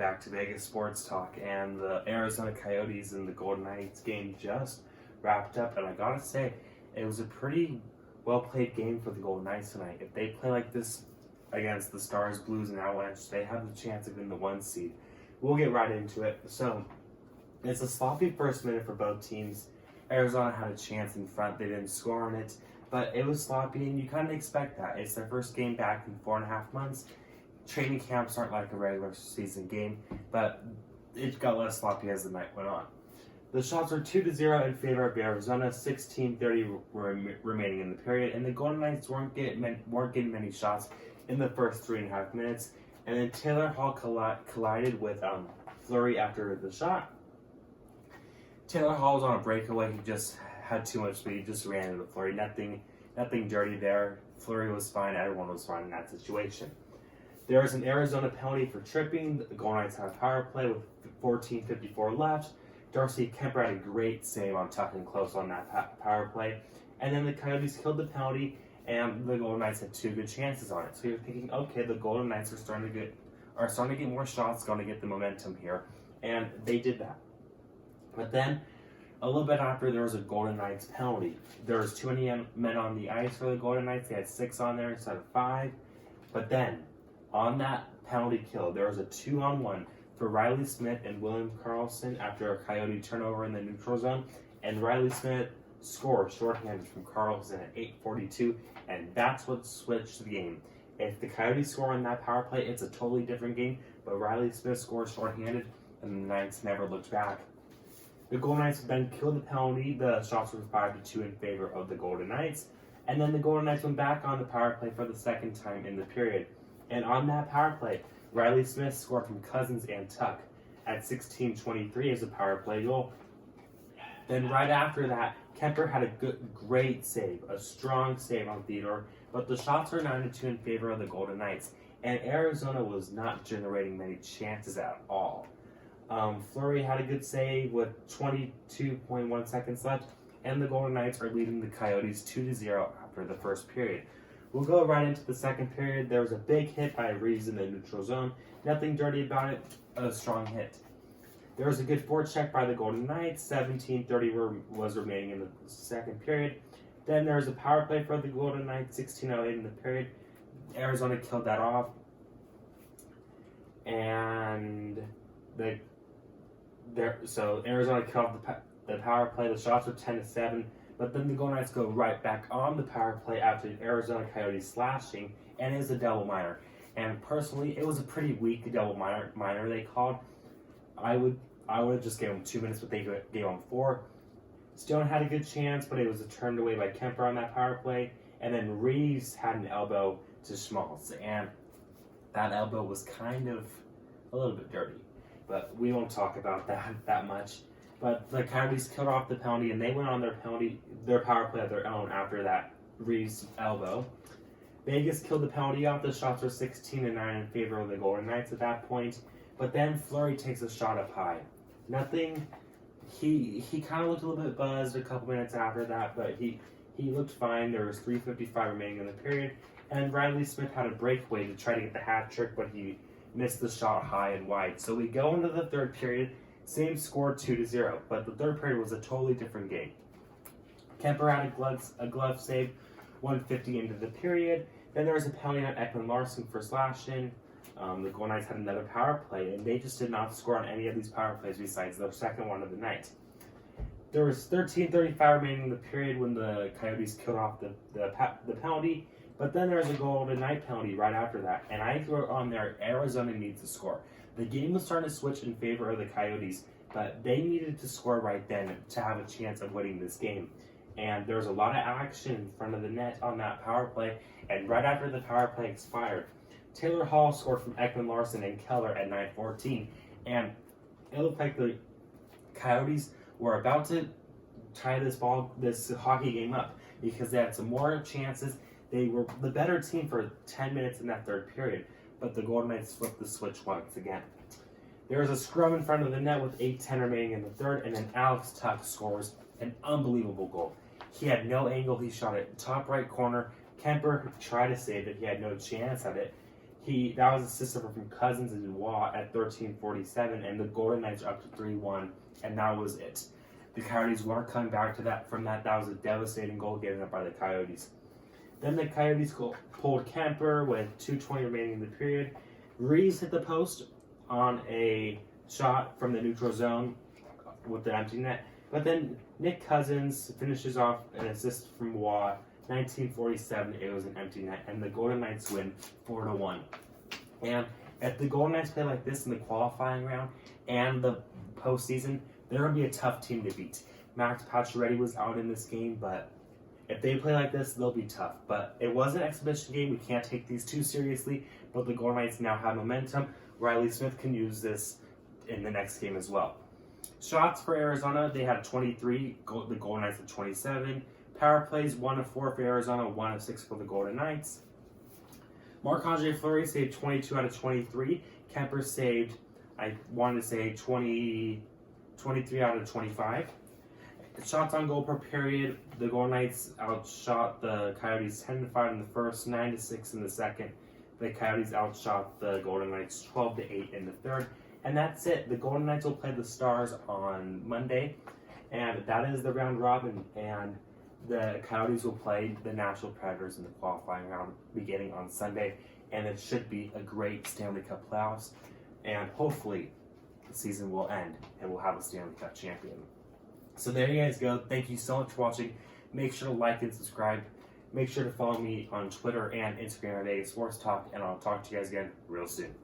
back to Vegas Sports Talk, and the Arizona Coyotes and the Golden Knights game just wrapped up, and I gotta say, it was a pretty well-played game for the Golden Knights tonight. If they play like this against the Stars, Blues, and Avalanche, they have the chance of winning the 1 seed. We'll get right into it. So, it's a sloppy first minute for both teams. Arizona had a chance in front, they didn't score on it, but it was sloppy, and you kind of expect that. It's their first game back in 4.5 months. Training camps aren't like a regular season game, but it got less sloppy as the night went on. The shots were 2-0 in favor of Arizona, 16:30 remaining in the period, and the Golden Knights weren't getting many shots in the first 3.5 minutes, and then Taylor Hall collided with Fleury after the shot. Taylor Hall was on a breakaway. He just had too much speed, just ran into Fleury. Nothing dirty there. Fleury was fine. Everyone was fine in that situation. There was an Arizona penalty for tripping. The Golden Knights had a power play with 14:54 left. Darcy Kemper had a great save on Tuch and close on that power play. And then the Coyotes killed the penalty, and the Golden Knights had 2 good chances on it. So you're thinking, okay, the Golden Knights are starting to get more shots, going to get the momentum here. And they did that. But then, a little bit after, there was a Golden Knights penalty. There was too many men on the ice for the Golden Knights. They had 6 on there instead of 5. But then, on that penalty kill, there was a 2-on-1 for Reilly Smith and William Karlsson after a Coyote turnover in the neutral zone. And Reilly Smith scored shorthanded from Karlsson at 8:42, and that's what switched the game. If the Coyotes score on that power play, it's a totally different game, but Reilly Smith scored shorthanded, and the Knights never looked back. The Golden Knights then killed the penalty. The shots were 5-2 in favor of the Golden Knights. And then the Golden Knights went back on the power play for the second time in the period. And on that power play, Reilly Smith scored from Cousins and Tuch at 16:23 as a power play goal. Then right after that, Kemper had a great save, a strong save on Theodore, but the shots were 9-2 in favor of the Golden Knights. And Arizona was not generating many chances at all. Fleury had a good save with 22.1 seconds left, and the Golden Knights are leading the Coyotes 2-0 after the first period. We'll go right into the second period. There was a big hit by Reeves in the neutral zone. Nothing dirty about it, a strong hit. There was a good forecheck by the Golden Knights. 17:30 was remaining in the second period. Then there was a power play for the Golden Knights, 16:08 in the period. Arizona killed that off. And so Arizona killed off the power play. The shots were 10-7. But then the Golden Knights go right back on the power play after the Arizona Coyotes slashing, and it's a double minor. And personally, it was a pretty weak double minor they called. I would have just gave them 2 minutes, but they gave them 4. Stone had a good chance, but it was turned away by Kemper on that power play. And then Reeves had an elbow to Schmaltz, and that elbow was kind of a little bit dirty. But we won't talk about that much. But the Coyotes killed off the penalty, and they went on their power play of their own after that Reeves elbow. Vegas killed the penalty off. The shots were 16-9 in favor of the Golden Knights at that point. But then Fleury takes a shot up high. Nothing. He kind of looked a little bit buzzed a couple minutes after that, but he looked fine. There was 3:55 remaining in the period, and Reilly Smith had a breakaway to try to get the hat trick, but he missed the shot high and wide. So we go into the third period. Same score, 2-0, but the third period was a totally different game. Kemper had a glove save, 1:50 into the period. Then there was a penalty on Ekman-Larsson for slashing. The Golden Knights had another power play, and they just did not score on any of these power plays besides their second one of the night. There was 13:35 remaining in the period when the Coyotes killed off the penalty, but then there was a Golden Knight penalty right after that, and I wrote on there, Arizona needs to score. The game was starting to switch in favor of the Coyotes, but they needed to score right then to have a chance of winning this game. And there was a lot of action in front of the net on that power play, and right after the power play expired, Taylor Hall scored from Ekman-Larsson and Keller at 9:14, and it looked like the Coyotes were about to tie this hockey game up because they had some more chances. They were the better team for 10 minutes in that third period, but the Golden Knights flipped the switch once again. There was a scrum in front of the net with 8:10 remaining in the third, and then Alex Tuch scores an unbelievable goal. He had no angle. He shot it top right corner. Kemper tried to save it. He had no chance at it. That was assisted from Cousins and Watt at 13:47, and the Golden Knights are up to 3-1, and that was it. The Coyotes weren't coming back to that from that. That was a devastating goal given up by the Coyotes. Then the Coyotes pulled Kemper with 2:20 remaining in the period. Reeves hit the post on a shot from the neutral zone with the empty net. But then Nick Cousins finishes off an assist from Watt. 19:47, it was an empty net, and the Golden Knights win 4-1. And if the Golden Knights play like this in the qualifying round and the postseason, they're going to be a tough team to beat. Max Pacioretty was out in this game, but if they play like this, they'll be tough. But it was an exhibition game. We can't take these too seriously, but the Golden Knights now have momentum. Reilly Smith can use this in the next game as well. Shots for Arizona, they had 23. The Golden Knights had 27. Power plays, 1 of 4 for Arizona, 1 of 6 for the Golden Knights. Marc-Andre Fleury saved 22 out of 23. Kemper saved, 23 out of 25. Shots on goal per period, the Golden Knights outshot the Coyotes 10-5 in the first, 9-6 in the second. The Coyotes outshot the Golden Knights 12-8 in the third. And that's it. The Golden Knights will play the Stars on Monday, and that is the round robin. And the Coyotes will play the Nashville Predators in the qualifying round beginning on Sunday, and it should be a great Stanley Cup playoffs, and hopefully the season will end and we'll have a Stanley Cup champion. So there you guys go. Thank you so much for watching. Make sure to like and subscribe. Make sure to follow me on Twitter and Instagram at Sports Talk, and I'll talk to you guys again real soon.